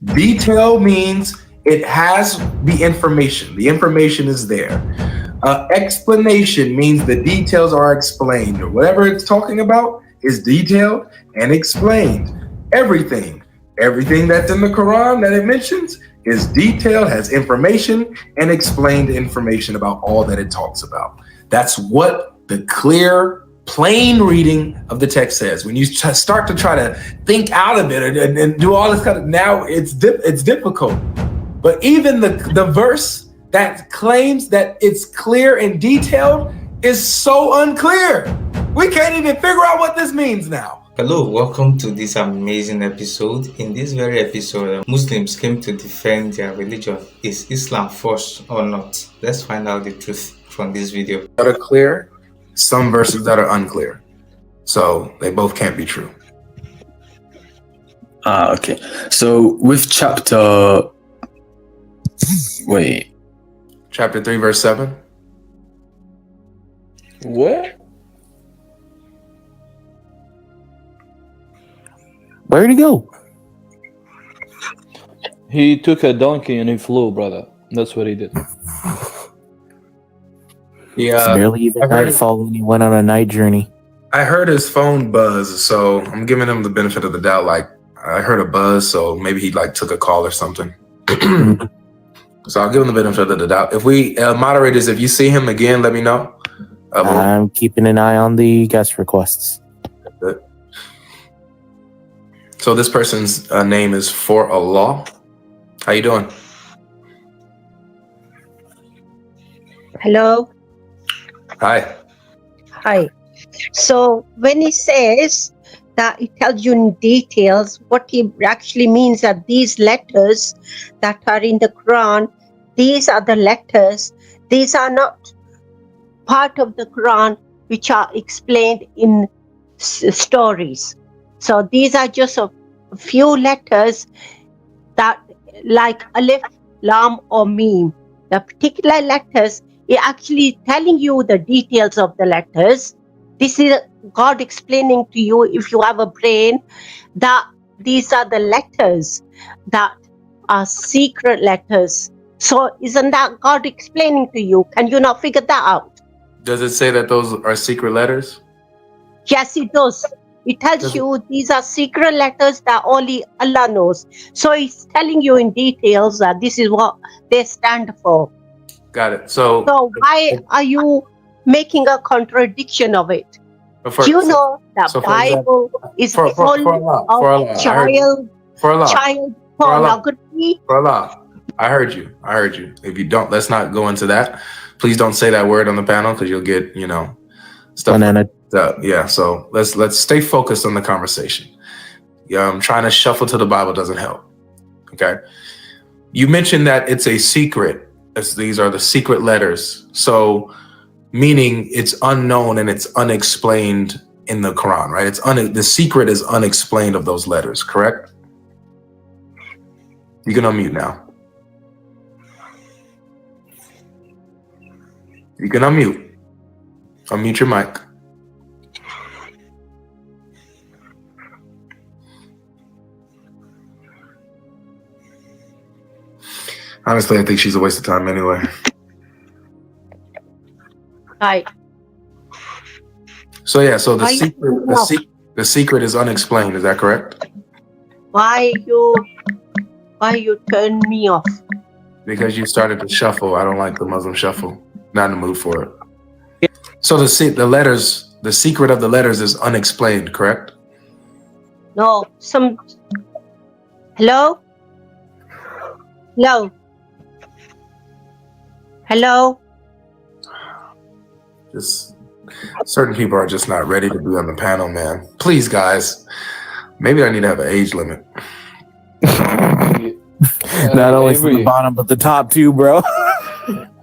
Detail means it has the information. The information is there. Explanation means the details are explained, or whatever it's talking about is detailed and explained. Everything that's in the Quran that it mentions is detailed, has information, and explained information about all that it talks about. That's what the clear, plain reading of the text says. When you start to try to think out of it and do all this kind of, now it's difficult. But even the verse that claims that it's clear and detailed is so unclear. We can't even figure out what this means now. Hello, welcome to this amazing episode. In this very episode, Muslims came to defend their religion. Is Islam false or not? Let's find out the truth from this video. That are clear, some verses that are unclear. So they both can't be true. Okay. So with chapter 3 verse 7. What? Where'd he go? He took a donkey and he flew, brother. That's what he did. It's barely even nightfall when he went on a night journey. I heard his phone buzz, so I'm giving him the benefit of the doubt. Like, I heard a buzz, so maybe he took a call or something. So I'll give him the benefit of the doubt. If we moderators, if you see him again, let me know. I'm keeping an eye on the guest requests. So this person's name is For Allah. How you doing? Hello. Hi. Hi. So when he says that it tells you in details, what he actually means that these letters that are in the Quran, these are the letters. These are not part of the Quran which are explained in stories. So these are just a few letters that, like Alif, Lam, or Mim. The particular letters is actually telling you the details of the letters. This is God explaining to you, if you have a brain, that these are the letters that are secret letters. So isn't that God explaining to you? Can you not figure that out? Does it say that those are secret letters? Yes, it does. It tells you these are secret letters that only Allah knows. So it's telling you in details that this is what they stand for. Got it. So why are you making a contradiction of it? Do you know that Bible is full of child pornography? For Allah, I heard you. If you don't, let's not go into that. Please don't say that word on the panel because you'll get, stuff. Yeah. So let's stay focused on the conversation. Trying to shuffle to the Bible doesn't help. Okay. You mentioned that it's a secret. These are the secret letters. So meaning it's unknown and it's unexplained in the Quran, right? The secret is unexplained of those letters, correct? You can unmute now. You can unmute. Unmute your mic. Honestly, I think she's a waste of time anyway. Right. So the secret is unexplained. Is that correct? Why you turn me off? Because you started to shuffle. I don't like the Muslim shuffle. Not in the mood for it. So the secret of the letters is unexplained, correct? No. Hello? Just certain people are just not ready to be on the panel, man. Please, guys. Maybe I need to have an age limit. Not only from the bottom, but the top too, bro.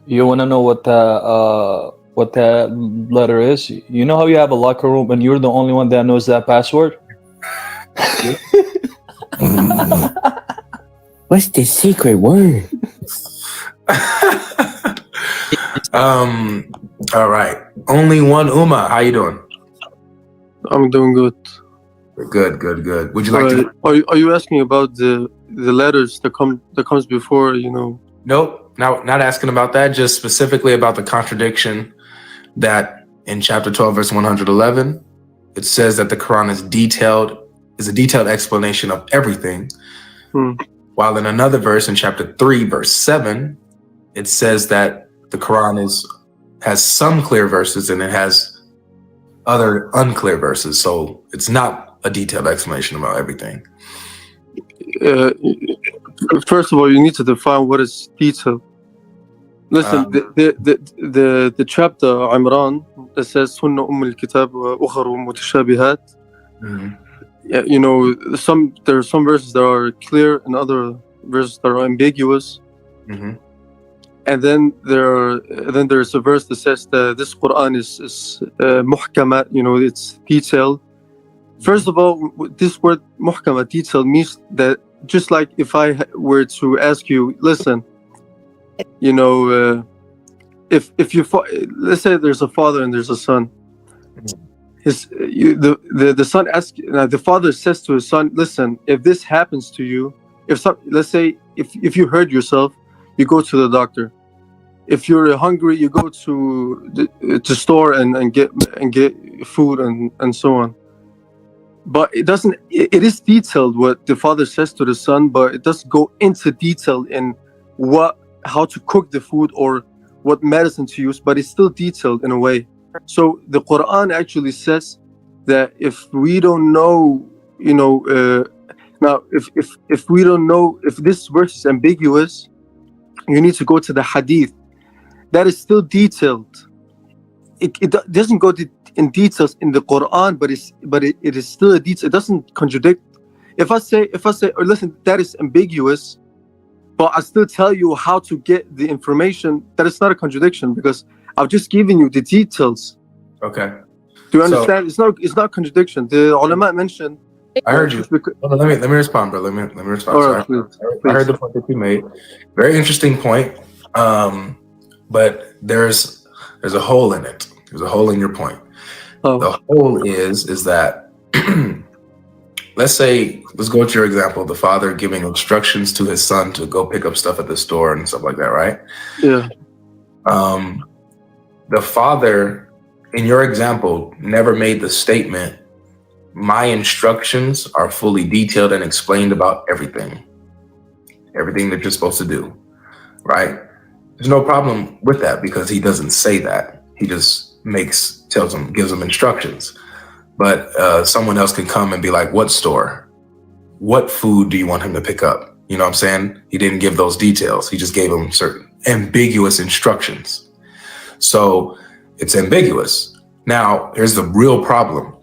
You want to know what that letter is? You know how you have a locker room and you're the only one that knows that password? What's the secret word? All right. Only one Ummah. How you doing? I'm doing good. Good. Would you like to? Are you asking about the the letters that comes before, you know. Nope, not asking about that. Just specifically about the contradiction that in chapter 12, verse 111, it says that the Quran is a detailed explanation of everything. While in another verse, in chapter 3, verse 7, it says that the Quran has some clear verses and it has other unclear verses. So it's not a detailed explanation about everything. First of all, you need to define what is detail. Listen, the chapter Imran that says Sunna al-Kitab wa ukharu mutashabihat. Yeah, you know, there are some verses that are clear and other verses that are ambiguous. And then there's a verse that says that this Quran is muhkamat, you know, it's detailed. First of all, this word muhkamat, detailed, means that just like if I were to ask you, listen, you know, if you let's say there's a father and there's a son. The son asks, the father says to his son, listen, if this happens to you, let's say if you hurt yourself, you go to the doctor. If you're hungry, you go to the store and get food and so on. But it is detailed what the father says to the son, but it doesn't go into detail in how to cook the food or what medicine to use, but it's still detailed in a way. So the Quran actually says that if we don't know, you know, now if we don't know if this verse is ambiguous, you need to go to the Hadith. That is still detailed. It doesn't go in details in the Quran, but it is still a detail. It doesn't contradict. If I say, oh, listen, that is ambiguous, but I still tell you how to get the information, that is not a contradiction because I've just given you the details. Okay. Do you understand? It's not contradiction. The ulama mentioned. I heard you. Let me respond, bro. Let me respond. All right, please. I heard the point that you made. Very interesting point. But there's a hole in it. There's a hole in your point. Oh. The hole is that let's go to your example, the father giving instructions to his son to go pick up stuff at the store and stuff like that, right? Yeah. The father, in your example, never made the statement, my instructions are fully detailed and explained about everything that you're supposed to do, right? There's no problem with that because he doesn't say that. He just gives him instructions. But someone else can come and be like, what store? What food do you want him to pick up? You know what I'm saying? He didn't give those details. He just gave him certain ambiguous instructions. So it's ambiguous. Now, here's the real problem.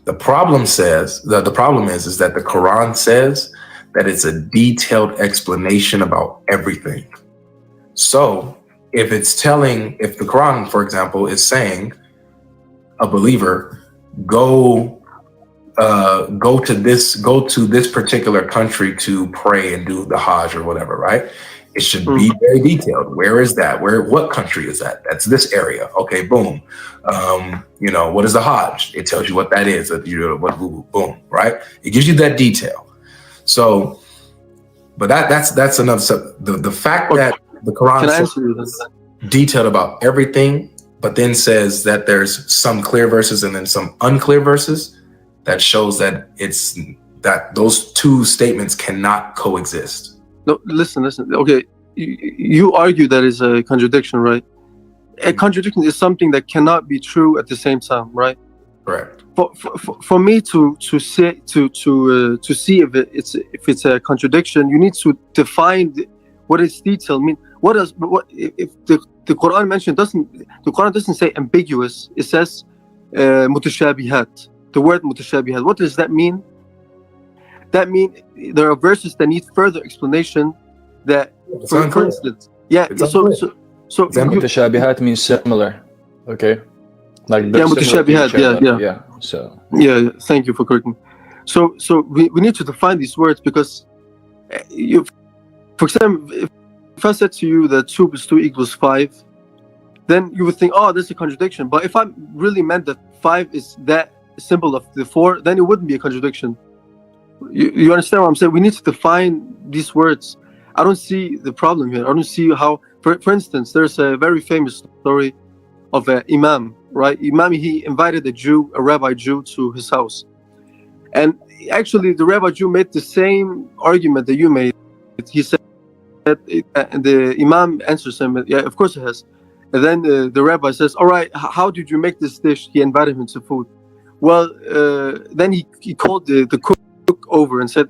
The problem is that the Quran says that it's a detailed explanation about everything. So if the Quran, for example, is saying a believer, go to this particular country to pray and do the Hajj or whatever, right? It should be very detailed. Where is that? What country is that? That's this area. Okay, boom. You know, what is the Hajj? It tells you what that is. Boom, right? It gives you that detail. So, but that's another. The fact that the Quran is detailed about everything, but then says that there's some clear verses and then some unclear verses, that shows that those two statements cannot coexist. No, listen. Okay, you argue that is a contradiction, right? A contradiction is something that cannot be true at the same time, right? Correct. For me to see if it's a contradiction, you need to define what is detail mean. What if the Quran the Quran doesn't say ambiguous? It says mutashabihat. The word mutashabihat. What does that mean? That means there are verses that need further explanation. That, for instance, so mutashabihat means similar. Okay. Like mutashabihat. Yeah. So. Yeah. Thank you for correcting. So we need to define these words because for example, if I said to you that 2 + 2 = 5, then you would think, oh, there's a contradiction. But if I really meant that 5 is that symbol of the 4, then it wouldn't be a contradiction. You understand what I'm saying? We need to define these words. I don't see the problem here. I don't see how. For instance, there's a very famous story of an imam, right? Imam, he invited a rabbi Jew, to his house, and actually the rabbi Jew made the same argument that you made. He said that the imam answers him, yeah, of course it has. And then the rabbi says, all right, how did you make this dish? He invited him to food. Well, then he called the cook over and said,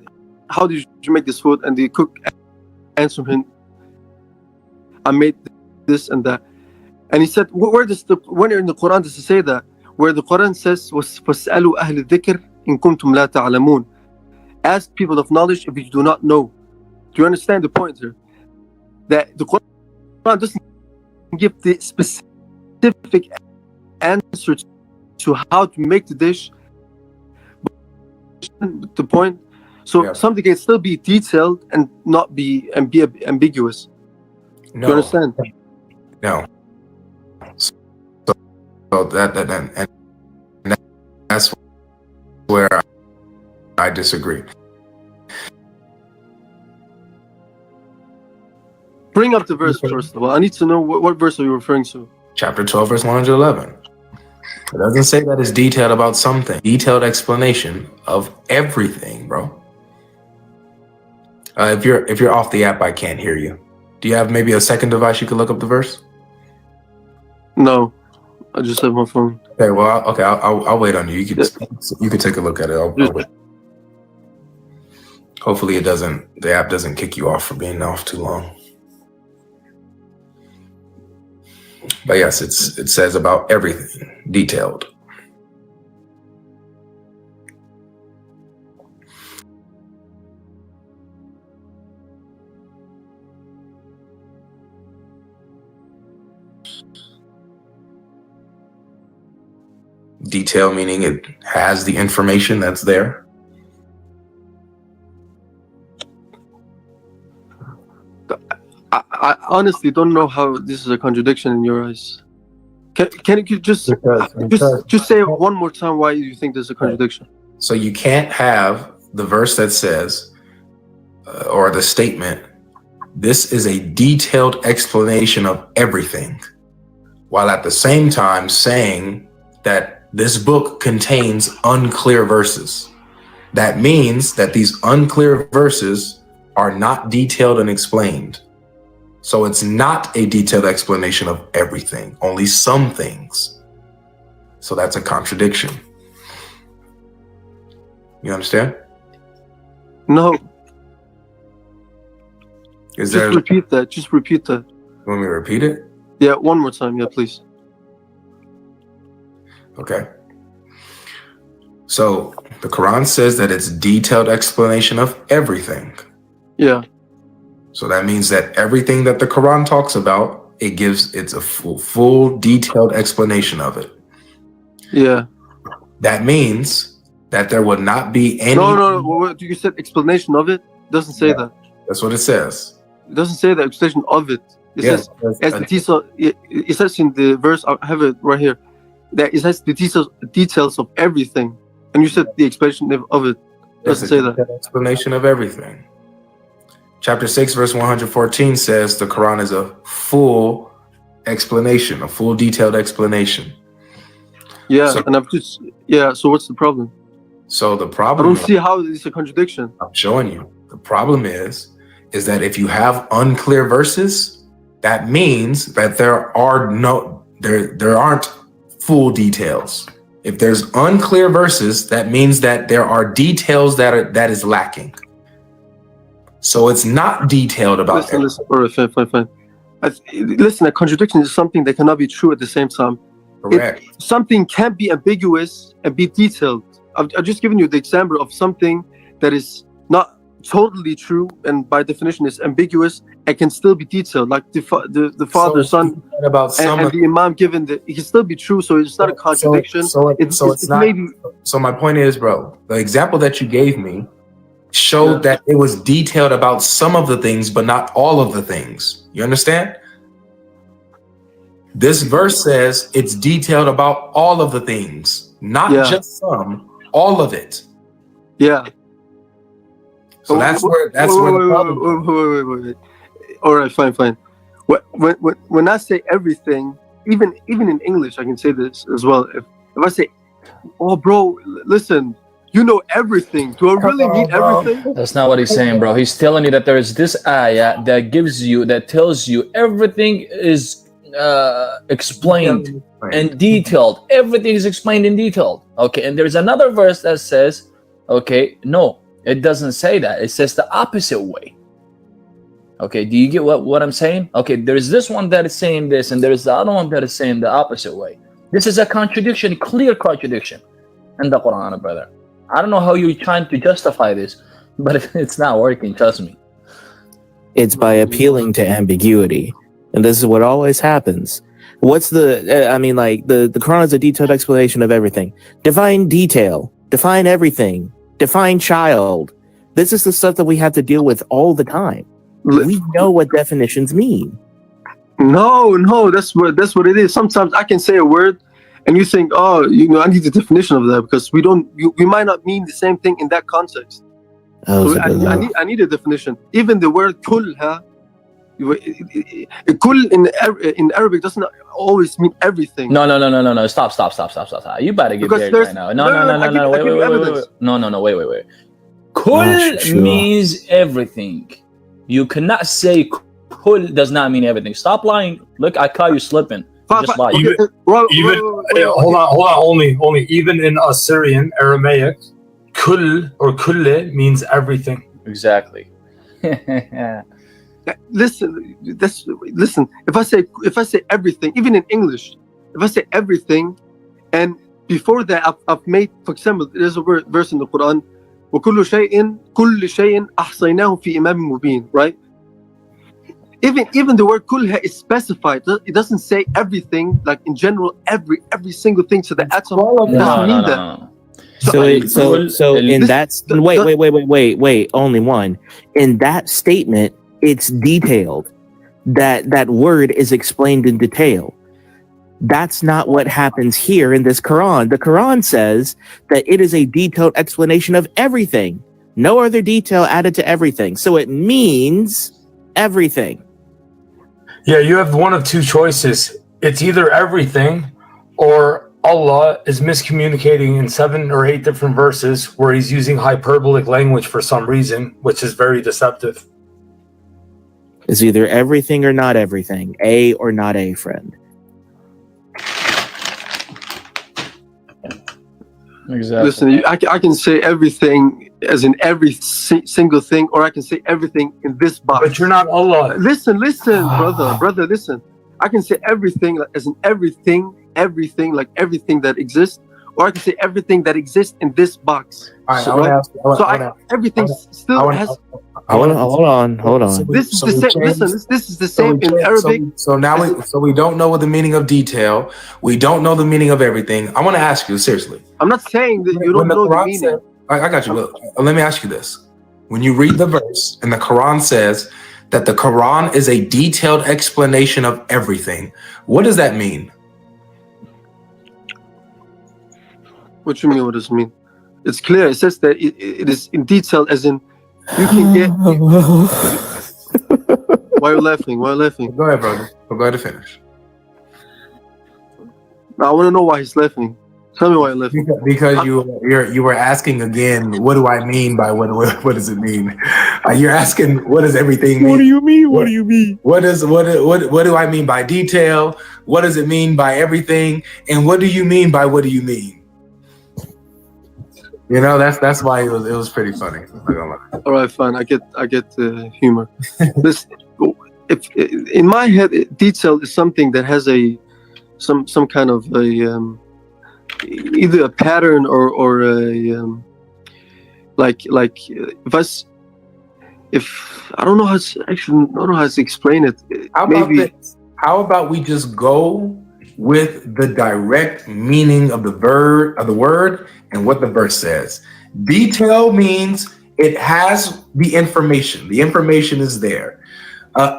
how did you make this food? And the cook answered him, I made this and that. And he said, where in the Quran does it say that? Where the Quran says, وَاسْأَلُوا أَهْلِ الذِّكْرِ إِن كُنْتُمْ لَا تَعْلَمُونَ. Ask people of knowledge if you do not know. Do you understand the point here? That the Quran doesn't give the specific answer to how to make the dish. But the point, so something can still be detailed and not be ambiguous. No. Do you understand? No. So that's where I disagree. Bring up the verse first of all. I need to know what verse are you referring to? Chapter 12, verse 111. It doesn't say that it's detailed about something. Detailed explanation of everything, bro. If you're off the app, I can't hear you. Do you have maybe a second device you could look up the verse? No, I just have my phone. Okay, well, I'll wait on you. You can take a look at it. I'll wait. Hopefully the app doesn't kick you off for being off too long. But yes, it says about everything, detailed. Detail meaning it has the information that's there. I honestly don't know how this is a contradiction in your eyes. Can you just say one more time why you think there's a contradiction? So you can't have the verse that says, or the statement, this is a detailed explanation of everything, while at the same time saying that this book contains unclear verses. That means that these unclear verses are not detailed and explained. So it's not a detailed explanation of everything, only some things. So that's a contradiction. You understand? No. Just repeat that. Just repeat that. You want me to repeat it? Yeah, one more time. Yeah, please. Okay. So the Quran says that it's detailed explanation of everything. Yeah. So that means that everything that the Quran talks about, it's a full detailed explanation of it. Yeah. That means that there would not be any. No. What you said explanation of it doesn't say that. That's what it says. It doesn't say the explanation of it. It says as the detail. It says in the verse. I have it right here. That it has the details of everything, and you said the explanation of it. Doesn't say that. Explanation of everything. Chapter 6, verse 114 says the Quran is a full explanation, a full detailed explanation. Yeah, so, and so what's the problem? So the problem, I don't see how it's a contradiction. I'm showing you. The problem is that if you have unclear verses, that means that there aren't full details. If there's unclear verses, that means that there are details that is lacking. So it's not detailed about listen. All right, fine. Listen, a contradiction is something that cannot be true at the same time. Correct. Something can be ambiguous and be detailed. I've just given you the example of something that is not totally true and by definition is ambiguous and can still be detailed, like the father, son, and the imam given it can still be true. So it's not a contradiction. It's not. Maybe. So my point is, bro, the example that you gave me showed that it was detailed about some of the things, but not all of the things. You understand? This verse says it's detailed about all of the things, not just some, all of it. Yeah. So that's where the problem. Wait. All right, fine. When I say everything, even in English, I can say this as well. If I say, "Oh, bro, listen, you know everything," do I really mean everything? That's not what he's saying, bro. He's telling you that there is this ayah that tells you everything is explained and detailed. Everything is explained in detail. Okay, and there's another verse that says, okay, no, it doesn't say that. It says the opposite way. Okay, do you get what I'm saying? Okay, there's this one that is saying this, and there's the other one that is saying the opposite way. This is a contradiction, clear contradiction in the Quran, brother. I don't know how you're trying to justify this, but it's not working, trust me. It's by appealing to ambiguity. And this is what always happens. What's the Quran is a detailed explanation of everything. Define detail. Define everything. Define child. This is the stuff that we have to deal with all the time. We know what definitions mean. No, that's what it is. Sometimes I can say a word and you think, oh, I need the definition of that because we might not mean the same thing in that context. So I need a definition. Even the word kulha, kul in Arabic doesn't always mean everything. No. Stop. You better get there right now. No. Wait. Kul means everything. You cannot say kul does not mean everything. Stop lying. Look, I caught you slipping. Just lie. Hold on. Only even in Assyrian, Aramaic, kul or kulle means everything. Exactly. Listen. If I say everything, even in English, if I say everything, and before that I've made, for example, there's a verse in the Quran, وَكُلُّ شَيْءٍ أَحْصَيْنَاهُ فِي إِمَامٍ مُبِينٍ, right? Even the word kulha is specified. It doesn't say everything, like in general, every single thing to the atom. It doesn't mean that. So in that wait, only one. In that statement, it's detailed. That word is explained in detail. That's not what happens here in this Quran. The Quran says that it is a detailed explanation of everything. No other detail added to everything. So it means everything. Yeah, you have one of two choices. It's either everything or Allah is miscommunicating in 7 or 8 different verses where he's using hyperbolic language for some reason, which is very deceptive. It's either everything or not everything. A or not a, friend. Exactly. Listen, I can say everything as in every single thing, or I can say everything in this box. But you're not Allah. Listen, brother, listen. I can say everything as in everything, like everything that exists, or I can say everything that exists in this box. All right, everything still has. Hold on. This is the same. This is the same in Arabic. So now we don't know what the meaning of detail. We don't know the meaning of everything. I want to ask you seriously. I'm not saying that you don't know the meaning. I got you. But let me ask you this: when you read the verse and the Quran says that the Quran is a detailed explanation of everything, what does that mean? What you mean? What does it mean? It's clear. It says that it is in detail, as in you can get. Why are you laughing? Go ahead, brother. Go ahead and finish. I want to know why he's laughing. Tell me why you're laughing. Because you were asking again. What do I mean by what does it mean? You're asking what does everything mean? What do you mean? What do I mean by detail? What does it mean by everything? And what do you mean by what do you mean? That's why it was pretty funny. All right, fine. I get the humor. This, if in my head, detail is something that has some kind of a either a pattern or a if I don't know how to explain it. How about we just go with the direct meaning of the word and what the verse says. Detail means it has the information. The information is there.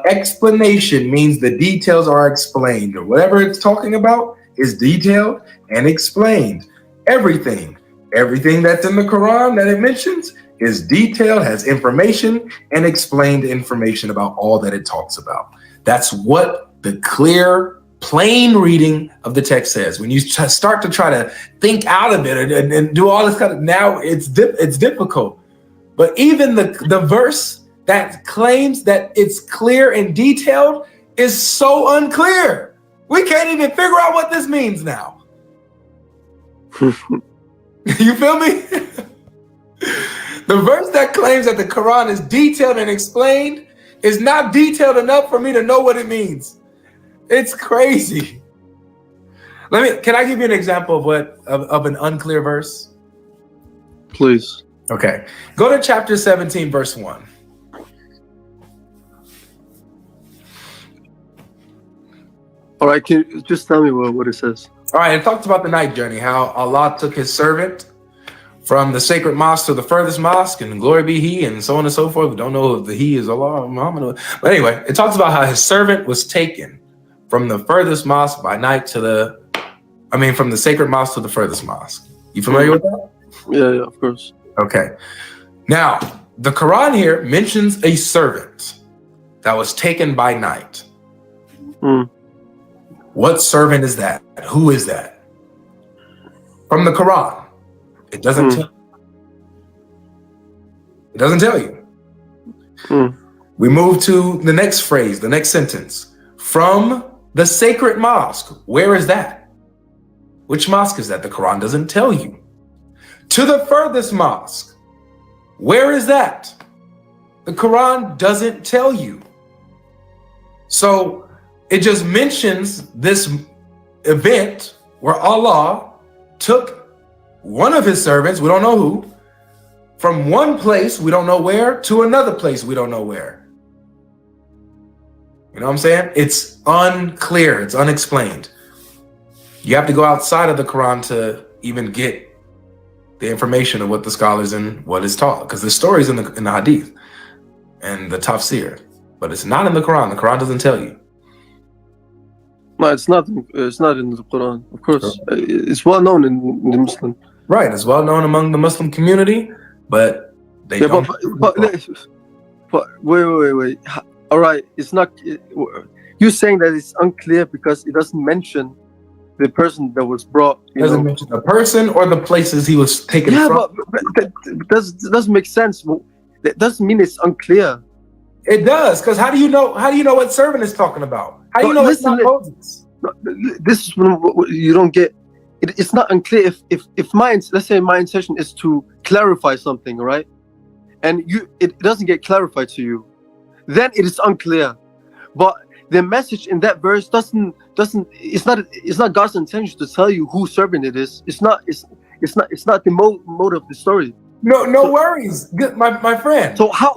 Explanation means the details are explained, or whatever it's talking about is detailed and explained. Everything that's in the Quran that it mentions is detailed, has information, and explained information about all that it talks about. That's what the clear, plain reading of the text says. When you start to try to think out of it and do all this kind of, now it's difficult. But even the verse that claims that it's clear and detailed is so unclear. We can't even figure out what this means now. You feel me? The verse that claims that the Quran is detailed and explained is not detailed enough for me to know what it means. It's crazy. Can I give you an example of an unclear verse? Please. Okay. Go to chapter 17, verse 1. All right, can you just tell me what it says? All right, it talks about the night journey, how Allah took his servant from the sacred mosque to the furthest mosque, and glory be he, and so on and so forth. We don't know if the he is Allah or Muhammad. But anyway, it talks about how his servant was taken from the furthest mosque by night from the sacred mosque to the furthest mosque. You familiar with that? Yeah, of course. Okay. Now, the Quran here mentions a servant that was taken by night. What servant is that? Who is that? From the Quran. It doesn't tell you. It doesn't tell you. We move to the next phrase, the next sentence. From the sacred mosque. Where is that? Which mosque is that? The Quran doesn't tell you. To the furthest mosque. Where is that? The Quran doesn't tell you. So it just mentions this event where Allah took one of his servants, we don't know who, from one place, we don't know where, to another place, we don't know where. You know what I'm saying? It's unclear, it's unexplained. You have to go outside of the Quran to even get the information of what the scholars and what is taught, because the story's in the Hadith and the Tafsir, but it's not in the Quran. The Quran doesn't tell you. No, it's not in the Quran, of course. It's well known in the Muslim. Right, it's well known among the Muslim community, but they don't. But wait. All right, it's not. You're saying that it's unclear because it doesn't mention the person that was brought. It doesn't mention the person or the places he was taken from. Yeah, but that doesn't make sense. That doesn't mean it's unclear. It does, because how do you know what servant is talking about? How do you know it's not Moses? This is what you don't get. It's not unclear if let's say my intention is to clarify something, right? And it doesn't get clarified to you, then it is unclear. But the message in that verse it's not God's intention to tell you whose servant it is. It's not the mode of the story. No worries, good, my friend. So how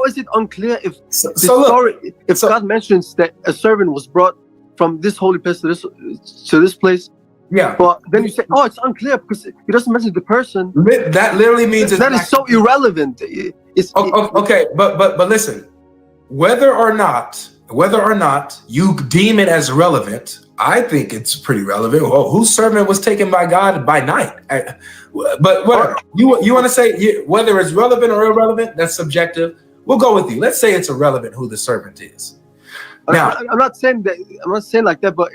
is it unclear if God mentions that a servant was brought from this holy place to this place? Yeah. But then you say, oh, it's unclear because it doesn't mention the person. That literally means that is so irrelevant. Okay, but listen, whether or not you deem it as relevant, I think it's pretty relevant. Oh, whose servant was taken by God by night? But whatever. You want to say whether it's relevant or irrelevant, that's subjective. We'll go with you. Let's say it's irrelevant who the servant is. Now, I'm not saying that. I'm not saying like that, but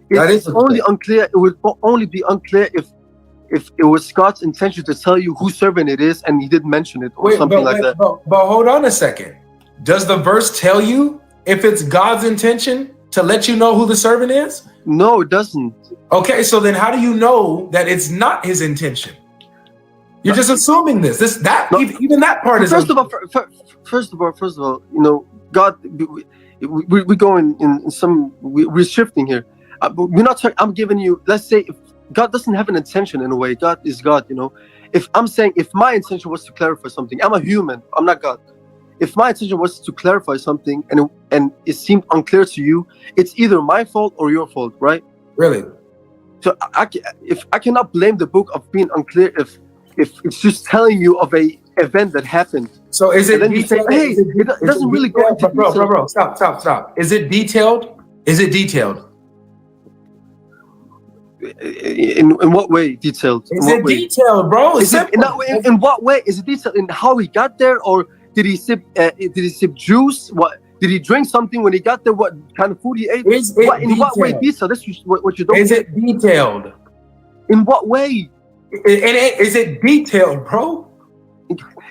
it's only unclear. It would only be unclear if it was God's intention to tell you whose servant it is, and he didn't mention it or something like that. But hold on a second. Does the verse tell you if it's God's intention to let you know who the servant is? No, it doesn't. Okay, so then how do you know that it's not his intention? You're just assuming this. Even that part is. First of all, you know, God. We're going in some. We're shifting here. We're not talking. I'm giving you. Let's say if God doesn't have an intention in a way. God is God. You know. If my intention was to clarify something, I'm a human. I'm not God. If my intention was to clarify something and it seemed unclear to you, it's either my fault or your fault, right? Really? So if I cannot blame the book of being unclear if it's just telling you of a event that happened. So is it? And then you say, hey, it doesn't really go into detail. Bro, stop. Is it detailed? In what way detailed? Is it detailed, bro? Is it, in what way is it detailed? In how he got there, or did he sip juice? What did he drink something when he got there? What kind of food he ate? In what way detailed? That's what you don't. Is it detailed? In what way? Is it detailed, bro?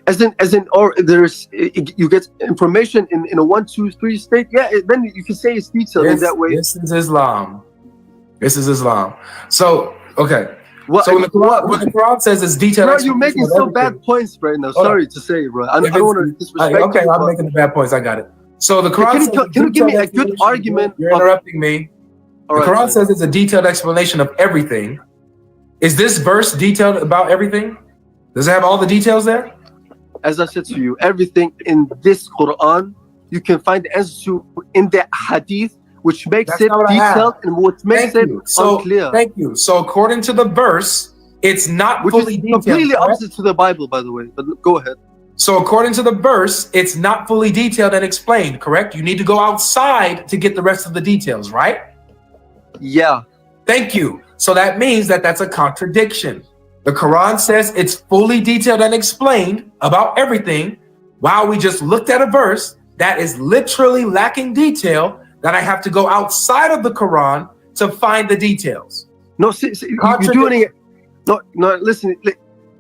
As in, or there's you get information in a 1, 2, 3 state. Yeah, then you can say it's detailed in that way. This is Islam. This is Islam. So okay. So when the Quran says it's detailed, bro, you're making so bad points right now. Sorry to say, bro. I don't want to disrespect. Okay, you, I'm making the bad points. I got it. So the Quran can you give me a good argument? You're interrupting me. The Quran says it's a detailed explanation of everything. Is this verse detailed about everything? Does it have all the details there? As I said to you, everything in this Quran, you can find the answer to in the Hadith, which makes it detailed and what makes it unclear. Thank you. So according to the verse, it's not fully detailed. Completely opposite to the Bible, by the way. But go ahead. So according to the verse, it's not fully detailed and explained, correct? You need to go outside to get the rest of the details, right? Yeah. Thank you. So that means that that's a contradiction. The Quran says it's fully detailed and explained about everything, while we just looked at a verse that is literally lacking detail, that I have to go outside of the Quran to find the details. No, you're doing it. No, listen.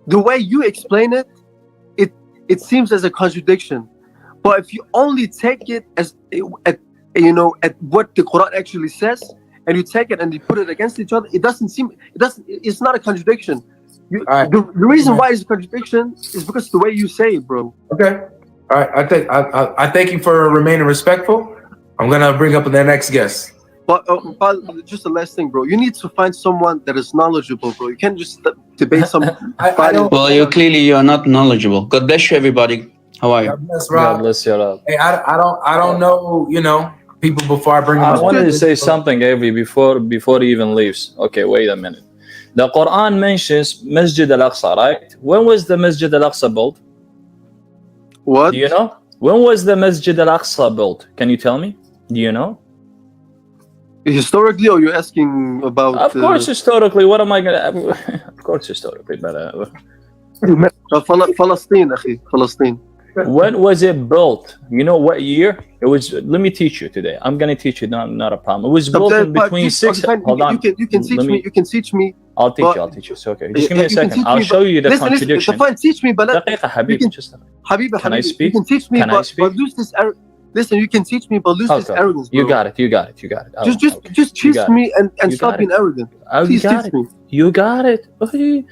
The way you explain it, it seems as a contradiction. But if you only take it as at what the Quran actually says, and you take it and you put it against each other, it's not a contradiction. The reason why it's a contradiction is because the way you say it, bro. Okay. All right. I thank you for remaining respectful. I'm gonna bring up the next guest. But just the last thing, bro. You need to find someone that is knowledgeable, bro. You can't just debate some. Well, you're not knowledgeable. God bless you, everybody. How are you? God bless, Rob. God bless you, Rob. Hey, I don't know, people before I bring them up. I wanted to say something, Avi, before he even leaves. Okay, wait a minute. The Quran mentions Masjid al-Aqsa, right? When was the Masjid al-Aqsa built? What? Do you know? When was the Masjid al-Aqsa built? Can you tell me? Do you know? Historically, or you're asking about? Of course, historically. What am I gonna? Of course, historically, but Palestine, akhi. Palestine. When was it built? You know what year? It was. Let me teach you today. I'm gonna teach you. Not a problem. It was built in between six. Hold on. You can teach me. You can teach me. I'll teach you. So okay, just give me a second. I'll show you the contradiction. Fine, teach me, but Habibi, can I speak? You can teach me, but lose this. Listen, you can teach me, but lose this arrogance, bro. You got it. Just teach me and stop being arrogant. Please teach me. You got it. Okay.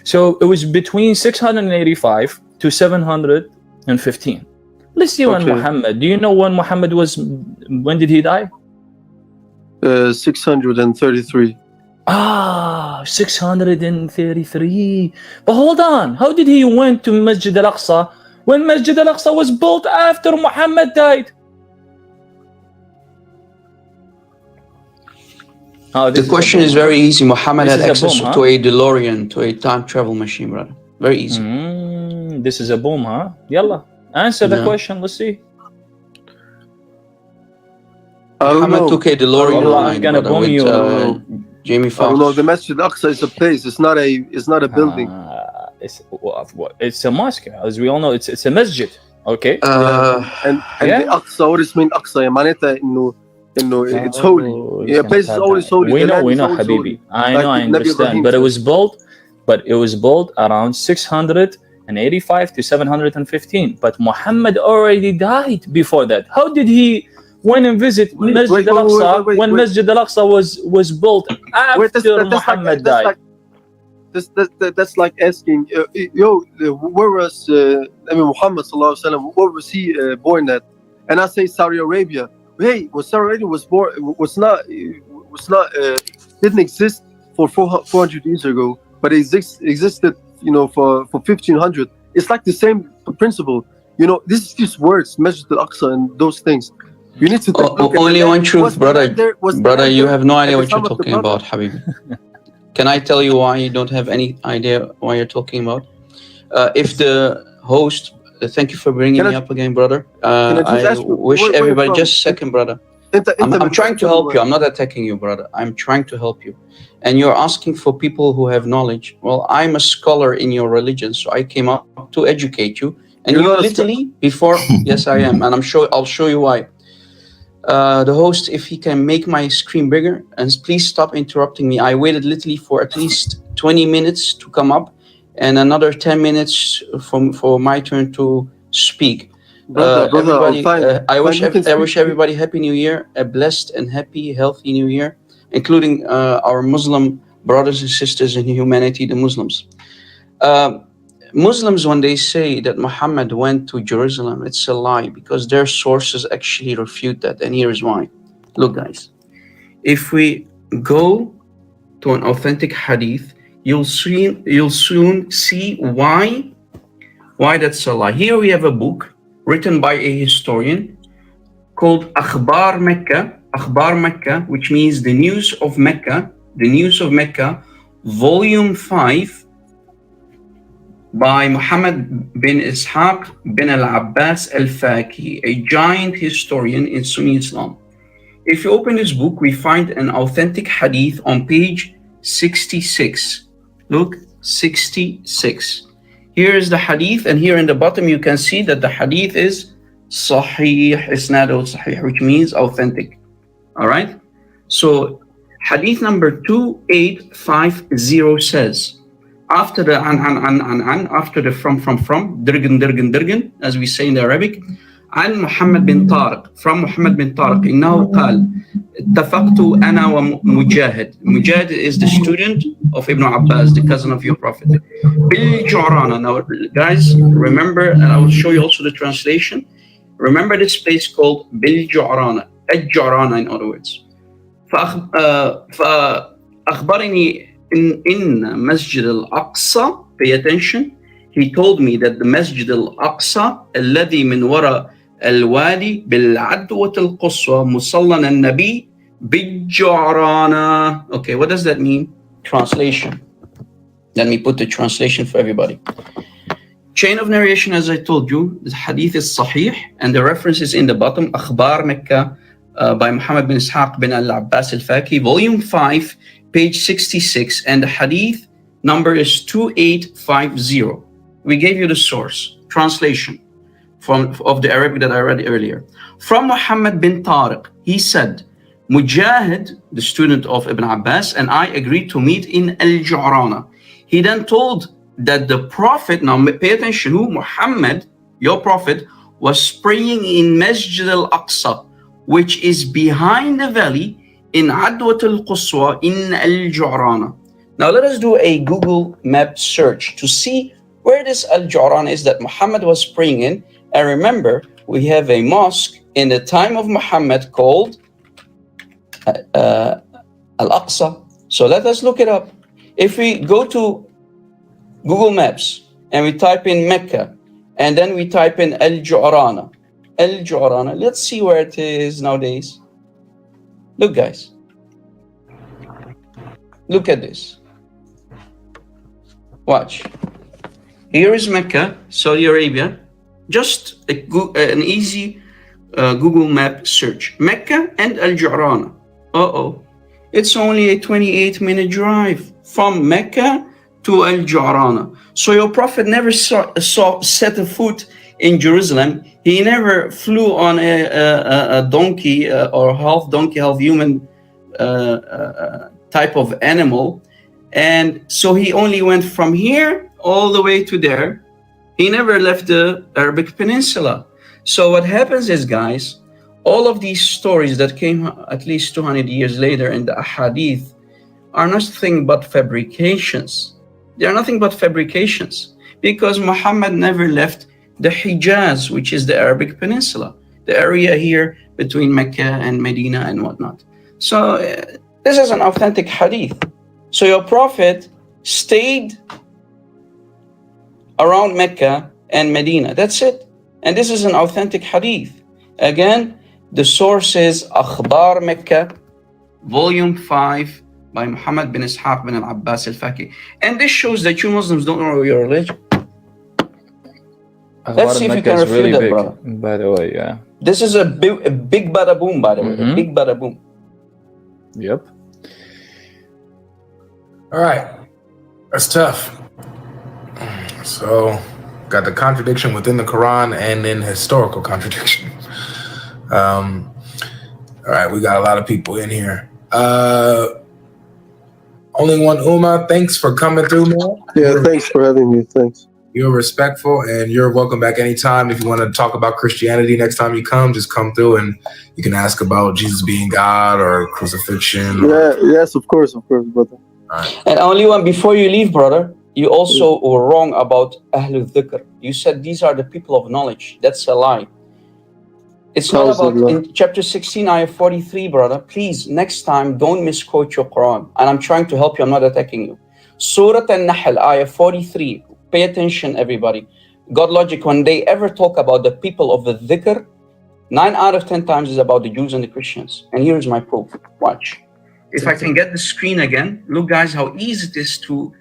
So it was between 685 to 715. Let's see when Muhammad. Do you know when Muhammad was? When did he die? 633. 633. But hold on. How did he went to Masjid al-Aqsa when Masjid al-Aqsa was built after Muhammad died? The question is very easy. Muhammad had access to a DeLorean, to a time travel machine, brother. Very easy. This is a boom, huh? Yalla. Answer the question. Let's see. Muhammad took a DeLorean. I'm gonna boom you. Jamie Foxx. No, the Masjid al-Aqsa is a place. It's not a building. It's a mosque, as we all know. It's a masjid. Okay. And the Aqsa. What does it mean Aqsa? It's holy. Yeah, place is always holy. We know, Habibi. I know, I understand. But it was built around 685 to 715. But Muhammad already died before that. How did he went and visit Masjid al-Aqsa when Masjid al-Aqsa was built after Muhammad died? That's like asking, where was Muhammad sallallahu alaihi wasallam? Where was he born at? And I say Saudi Arabia. Hey, Saudi Arabia was born didn't exist for 400 years ago, but it existed, for 1500. It's like the same principle. This is just words, Masjid al-Aqsa and those things. You need to only one truth, brother. Brother, you have no idea what you're talking about, Habib. Can I tell you why you don't have any idea why you're talking about? If the host, thank you for bringing me up again, brother. I wish everybody, just a second, brother. I'm trying to help you. I'm not attacking you, brother. I'm trying to help you. And you're asking for people who have knowledge. Well, I'm a scholar in your religion, so I came up to educate you. And you literally before, yes, I am, and I'll show you why. The host, if he can make my screen bigger, and please stop interrupting me. I waited literally for at least 20 minutes to come up, and another 10 minutes for my turn to speak. Everybody, I wish everybody Happy New Year, a blessed and happy, healthy New Year, including our Muslim brothers and sisters in humanity, the Muslims. Muslims, when they say that Muhammad went to Jerusalem, it's a lie, because their sources actually refute that, and here's why. Look, guys, if we go to an authentic hadith, you'll soon see why that's a lie. Here we have a book written by a historian called Akhbar Mecca, which means the news of Mecca, volume 5, by Muhammad bin Ishaq bin al-Abbas al-Faqi, a giant historian in Sunni Islam. If you open this book, we find an authentic hadith on page 66. Look, 66. Here is the hadith, and here in the bottom you can see that the hadith is Sahih, Isnadu Sahih, which means authentic. All right? So hadith number 2850 says, after the after the from, dirgan, as we say in the Arabic, عن محمد بن طارق, from Muhammad bin Tariq, إنه قال اتفقت أنا ومجاهد. Mujahid is the student of Ibn Abbas, the cousin of your Prophet. بالجعرانة. Now, guys, remember, and I will show you also the translation. Remember this place called بالجعرانة, الجعرانة in other words. فأخبرني in Masjid al-Aqsa, pay attention, he told me that the Masjid al-Aqsa الذي من وراء الوادي بالعدوة القصوى مصلى النبي بالجعرانة. Okay, what does that mean? Translation. Let me put the translation for everybody. Chain of narration, as I told you, the hadith is sahih, and the reference is in the bottom, Akhbar Mecca by Muhammad bin Ishaq bin al-Abbas al-Faqi, volume 5, page 66, and the hadith number is 2850. We gave you the source, translation of the Arabic that I read earlier. From Muhammad bin Tariq, he said, Mujahid, the student of Ibn Abbas, and I agreed to meet in Al-Ju'rana. He then told that the Prophet, now pay attention, who? Muhammad, your Prophet, was praying in Masjid al-Aqsa, which is behind the valley in Adwat al-Quswa in Al-Ju'rana. Now let us do a Google map search to see where this Al-Ju'rana is that Muhammad was praying in. And remember, we have a mosque in the time of Muhammad called Al-Aqsa. So let us look it up. If we go to Google Maps and we type in Mecca, and then we type in Al-Ju'rana, let's see where it is nowadays. Look, guys. Look at this. Watch. Here is Mecca, Saudi Arabia. Just an easy Google map search. Mecca and Al-Ju'rana. It's only a 28-minute drive from Mecca to Al-Ju'rana. So your Prophet never set a foot in Jerusalem. He never flew on a donkey or half donkey, half human type of animal. And so he only went from here all the way to there. He never left the Arabic Peninsula. So what happens is, guys, all of these stories that came at least 200 years later in the Hadith are nothing but fabrications. They are nothing but fabrications, because Muhammad never left the Hijaz, which is the Arabic Peninsula, the area here between Mecca and Medina and whatnot. So this is an authentic hadith. So your Prophet stayed around Mecca and Medina. That's it. And this is an authentic hadith. Again, the source is Akhbar Mecca, volume 5, by Muhammad bin Ishaq bin al-Abbas al-Faqi. And this shows that you Muslims don't know your religion. Let's see if you can refute that, brother. By the way, yeah. This is a big bada boom, by the way. A big bada boom. Yep. All right. That's tough. So, got the contradiction within the Quran and then historical contradiction. All right, we got a lot of people in here. Only one Uma, thanks for coming through, man. Yeah, thanks for having me. Thanks. You're respectful, and you're welcome back anytime. If you want to talk about Christianity next time you come, just come through and you can ask about Jesus being God or crucifixion. Yes, of course, brother. Right. And only one, before you leave, brother, you also were wrong about Ahlul Dhikr. You said these are the people of knowledge. That's a lie. It's not about, in chapter 16, ayah 43, brother. Please, next time, don't misquote your Quran. And I'm trying to help you, I'm not attacking you. Surah An-Nahl, ayah 43. Pay attention, everybody. Godlogic, when they ever talk about the people of the dhikr, 9 out of 10 times is about the Jews and the Christians. And here's my proof. Watch. If I can get the screen again, look, guys, how easy it is to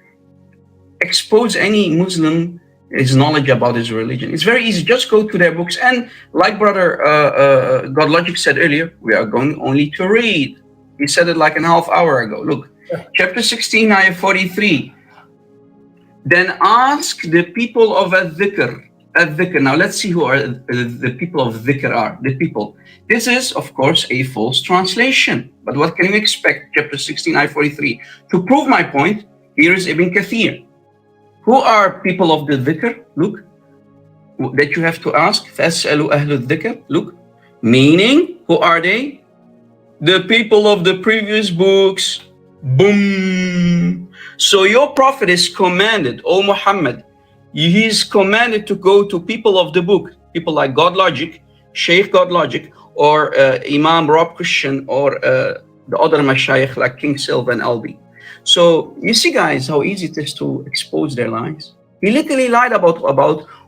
expose any Muslim his knowledge about his religion. It's very easy. Just go to their books. And like brother Godlogic said earlier, we are going only to read. He said it like a half hour ago. Look, chapter 16, ayah 43. Then ask the people of Adh-Dhikr. Now let's see who are the people of Dhikr are. The people. This is, of course, a false translation. But what can you expect? Chapter 16, ayah 43. To prove my point, here is Ibn Kathir. Who are people of the dhikr? Look, that you have to ask. فَاسْأَلُوا أَهْلُ الذِّكْرِ. Look, meaning, who are they? The people of the previous books. Boom. So your prophet is commanded, O Muhammad, he is commanded to go to people of the book, people like Godlogic, Sheikh Godlogic, or Imam Rob Christian, or the other mashayikh like King Silva and Albi. So you see, guys, how easy it is to expose their lies. He literally lied about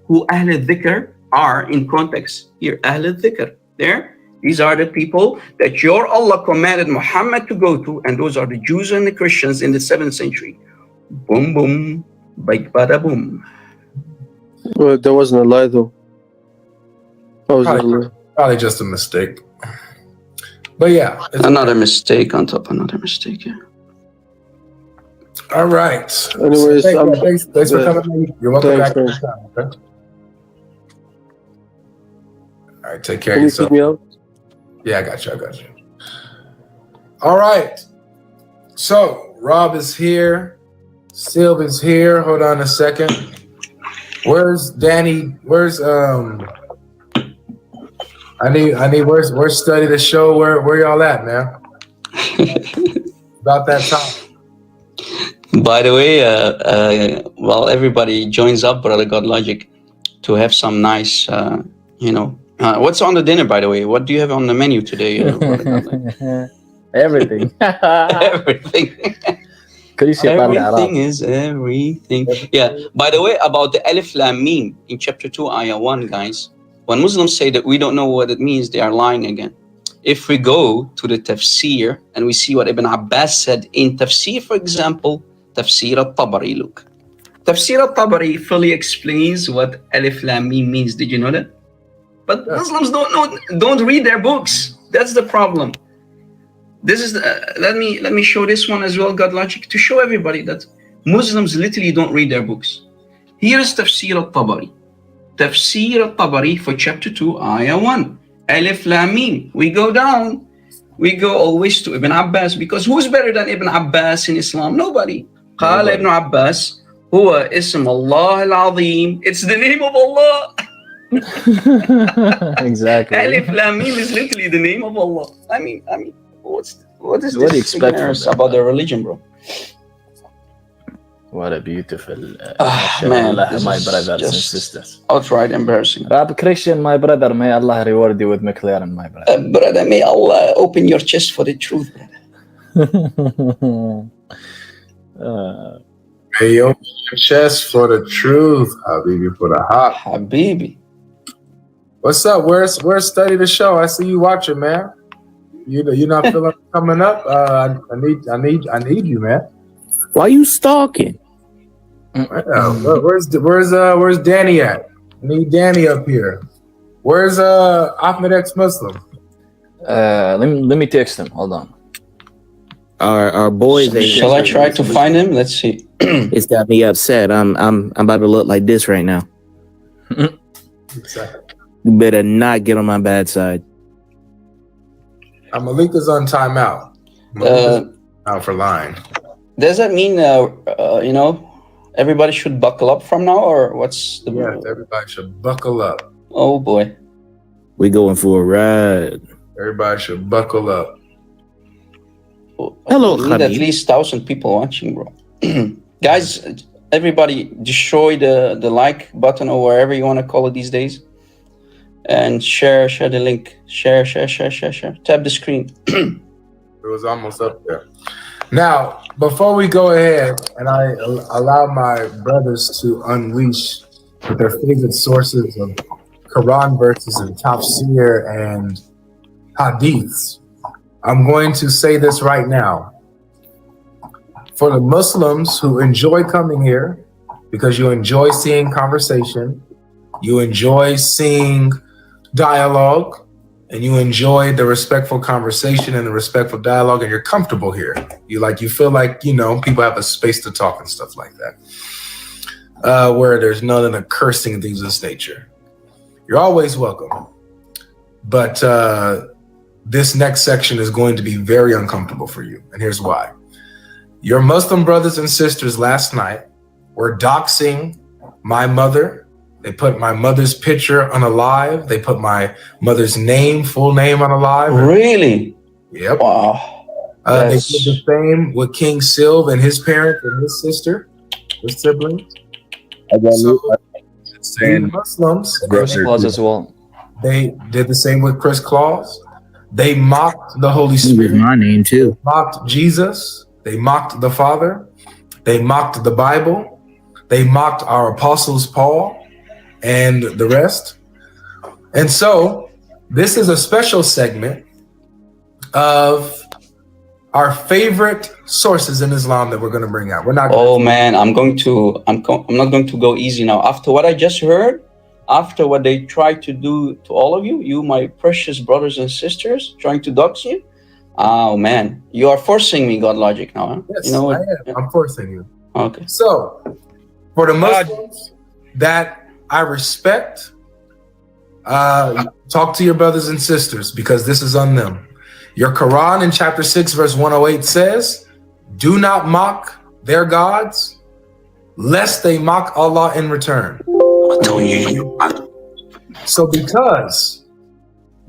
who Ahl al-Dhikr are in context. Here, Ahl al-Dhikr. There, these are the people that your Allah commanded Muhammad to go to, and those are the Jews and the Christians in the 7th century. Boom, boom, big bada boom. Well, that wasn't a lie, though. Probably just a mistake. But yeah. Another mistake on top of another mistake, yeah. All right. Anyways, thanks for coming. You're welcome back next time. Okay? All right, take care of yourself. Can you pick me up? Yeah, I got you. All right. So Rob is here. Silv is here. Hold on a second. Where's Danny? Where's I need where's study the show? Where y'all at, man? About that time. By the way, while everybody joins up, brother Godlogic, to have some nice, what's on the dinner, by the way? What do you have on the menu today? Everything. Everything. Everything is everything. Yeah. By the way, about the Alif Lam Mim in chapter 2, ayah 1, guys, when Muslims say that we don't know what it means, they are lying again. If we go to the tafsir and we see what Ibn Abbas said in tafsir, for example, Tafsir al-Tabari, look. Tafsir al-Tabari fully explains what Alif Lam Mim means. Did you know that? But Muslims don't read their books. That's the problem. This is let me show this one as well, Godlogic, to show everybody that Muslims literally don't read their books. Here is Tafsir al-Tabari. Tafsir al-Tabari for chapter 2, ayah 1. Alif Lam Mim. We go down. We go always to Ibn Abbas, because who's better than Ibn Abbas in Islam? Nobody. قال ابن عباس هو اسم الله العظيم. It's the name of Allah. Exactly. Alif Lam Mim is literally the name of Allah. I mean, what is what this do you expect about their religion, bro? What a beautiful man, my brothers and sisters. Outright embarrassing. Rab Christian, my brother, may Allah reward you with McLaren, my brother. Brother, may Allah open your chest for the truth, brother. Hey, open your chest for the truth, Habibi, for the hot. Habibi. What's up? Where's study the show? I see you watching, man. You're not feeling coming up. I need you, man. Why you stalking? Where's Danny at? I need Danny up here. Where's Ahmed X Muslim? Let me text him. Hold on. Our boys. Shall I try to find him? Let's see. It's got me upset. I'm about to look like this right now. Exactly. You better not get on my bad side. Malik is on timeout. Out for lying. Does that mean everybody should buckle up from now, or what's the? Yes, everybody should buckle up. Oh boy, we going for a ride. Everybody should buckle up. Hello, we need at least 1,000 people watching, bro. Guys, everybody destroy the like button or wherever you want to call it these days, and share the link. Share. Tap the screen. It was almost up there. Now, before we go ahead and I allow my brothers to unleash with their favorite sources of Quran verses and tafsir and hadiths, I'm going to say this right now. For the Muslims who enjoy coming here because you enjoy seeing conversation, you enjoy seeing dialogue, and you enjoy the respectful conversation and the respectful dialogue, and you're comfortable here. You feel like, people have a space to talk and stuff like that, where there's none of the cursing and things of this nature. You're always welcome. But this next section is going to be very uncomfortable for you, and here's why. Your Muslim brothers and sisters last night were doxing my mother. They put my mother's picture on a live. They put my mother's full name on a live. Really? Yep. Wow. They did the same with King Silv and his parents and his sister, his siblings. So, same Muslims. Chris Claus as well. They did the same with Chris Claus. They mocked the Holy Spirit. My name too. They mocked Jesus. They mocked the Father. They mocked the Bible. They mocked our apostles Paul and the rest. And so this is a special segment of our favorite sources in Islam that we're going to bring out. We're not. Man, I'm not going to go easy now. After what I just heard, after what they tried to do to all of you, my precious brothers and sisters, trying to dox you. Oh man, you are forcing me, Godlogic now. Huh? Yes, I am. Yeah. I'm forcing you. Okay. So, for the Muslims that I respect, talk to your brothers and sisters because this is on them. Your Quran in chapter 6, verse 108 says, do not mock their gods, lest they mock Allah in return. So because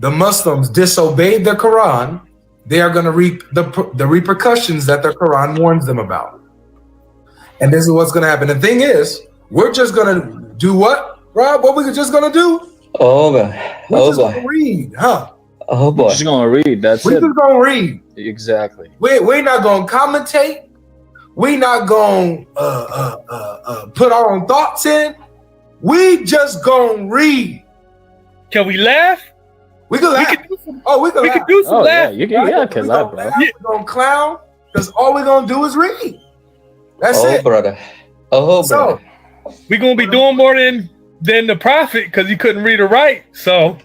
the Muslims disobeyed the Quran, they are going to reap the repercussions that the Quran warns them about. And this is what's going to happen. The thing is, we're just going to do what, Rob? What we're just going to do? Oh, boy. We're just going to read, huh? Oh, boy. We're just going to read. That's we're it. We're just going to read. Exactly. We're not going to commentate. We're not going to put our own thoughts in. We just going to read. Can we laugh? We can laugh. We can do some laugh. Yeah, you can laugh, bro. We're going to clown because all we're going to do is read. That's it. Brother. Oh, brother. We're going to be doing more than the prophet because he couldn't read or write. So,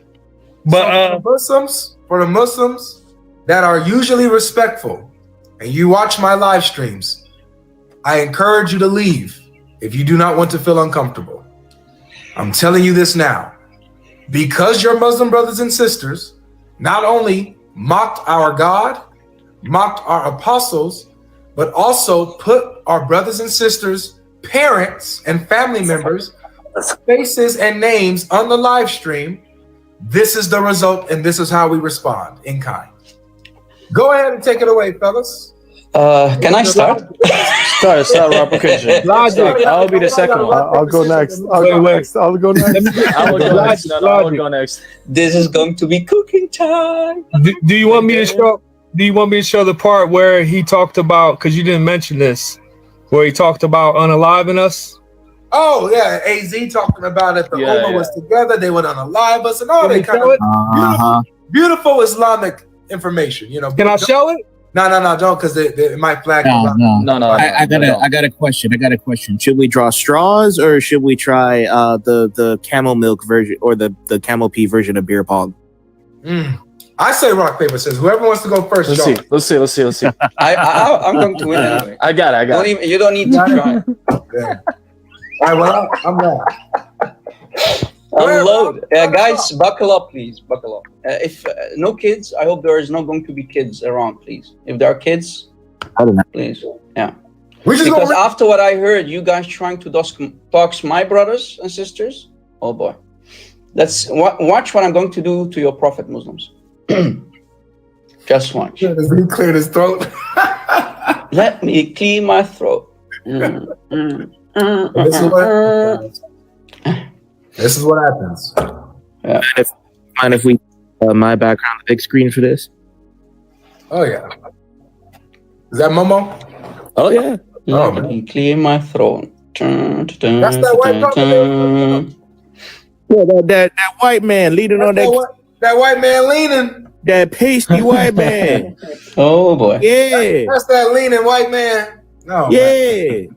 but for the Muslims that are usually respectful and you watch my live streams, I encourage you to leave if you do not want to feel uncomfortable. I'm telling you this now. Because your Muslim brothers and sisters not only mocked our God, mocked our apostles, but also put our brothers and sisters, parents and family members, faces and names on the live stream, this is the result and this is how we respond in kind. Go ahead and take it away, fellas. Can I start? Start, Robert. I'll be the second one. I'll go next. I'll go next. I will go next. This is going to be cooking time. Do you want me to show? Do you want me to show the part where he talked about? Because you didn't mention this, where he talked about unaliving us. Oh yeah, AZ talking about it. The Ummah was together. They would unalive us and all that kind of beautiful Islamic information. You know. Can I show it? No, don't, because it might flag. No. I got a question. Should we draw straws or should we try the camel milk version or the camel pea version of beer pong? I say rock paper scissors. Whoever wants to go first. Let's see. I'm going to win anyway. I got it. You don't need to try. Yeah. All right, well, I'm wrong. Unload. Guys, buckle up, please. Buckle up. If no kids, I hope there is not going to be kids around, please. If there are kids, I don't know. please. Yeah. Because after what I heard, you guys trying to dox my brothers and sisters. Oh boy. Watch what I'm going to do to your prophet, Muslims. Just watch. Let me clear his throat. Let me clear my throat. This is what happens. Yeah. Mind if we my background big screen for this? Oh yeah. Is that Momo? Oh yeah. Let me clear my throat. That's that white brother. Yeah, that white man leaning on that white man leaning. that pasty white man. Oh boy. Yeah. That's that leaning white man. No. Yeah. Man.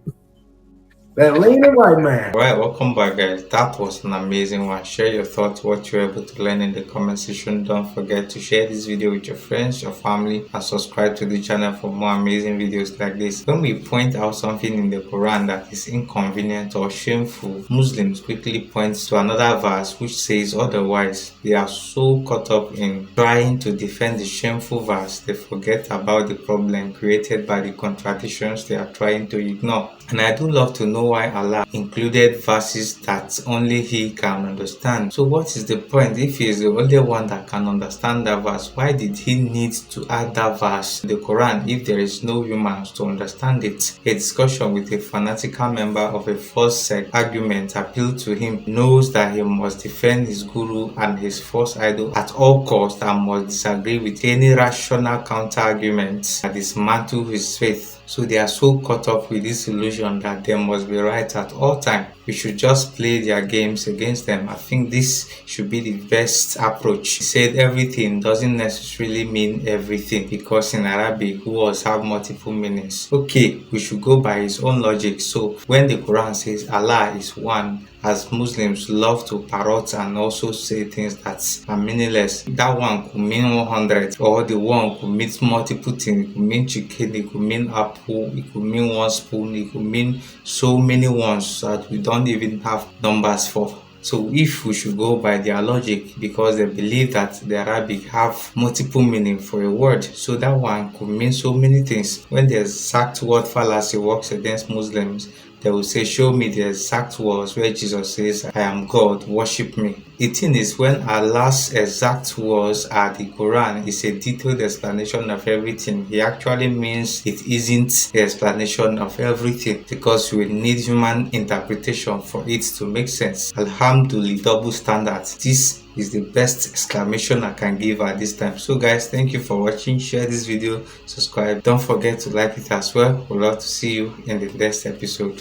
That leaning white man. Right, welcome back, guys. That was an amazing one. Share your thoughts, what you were able to learn in the comment section. Don't forget to share this video with your friends, your family, and subscribe to the channel for more amazing videos like this. When we point out something in the Quran that is inconvenient or shameful, Muslims quickly point to another verse which says otherwise. They are so caught up in trying to defend the shameful verse, they forget about the problem created by the contradictions they are trying to ignore. And I do love to know why Allah included verses that only He can understand. So what is the point? If He is the only one that can understand that verse, why did He need to add that verse in the Quran if there is no humans to understand it? A discussion with a fanatical member of a false sect argument appealed to him, knows that he must defend his guru and his false idol at all costs and must disagree with any rational counter-arguments that dismantle his faith. So they are so caught up with this illusion that they must be right at all time. We should just play their games against them. I think this should be the best approach. He said everything doesn't necessarily mean everything, because in Arabic words have multiple meanings. Okay, we should go by his own logic. So when the Quran says Allah is one, as Muslims love to parrot and also say things that are meaningless, that one could mean 100, or the one could mean multiple things. It could mean chicken, it could mean apple, it could mean one spoon, it could mean so many ones that we don't even have numbers for. So if we should go by their logic, because they believe that the Arabic have multiple meaning for a word, so that one could mean so many things. When the exact word fallacy works against Muslims, they will say, show me the exact words where Jesus says, I am God, worship me. The thing is, when Allah's exact words are the Quran, it's a detailed explanation of everything. He actually means it isn't the explanation of everything, because we need human interpretation for it to make sense. Alhamdulillah, double standards. This is the best exclamation I can give at this time. So guys, thank you for watching. Share this video, subscribe. Don't forget to like it as well. We'd love to see you in the next episode.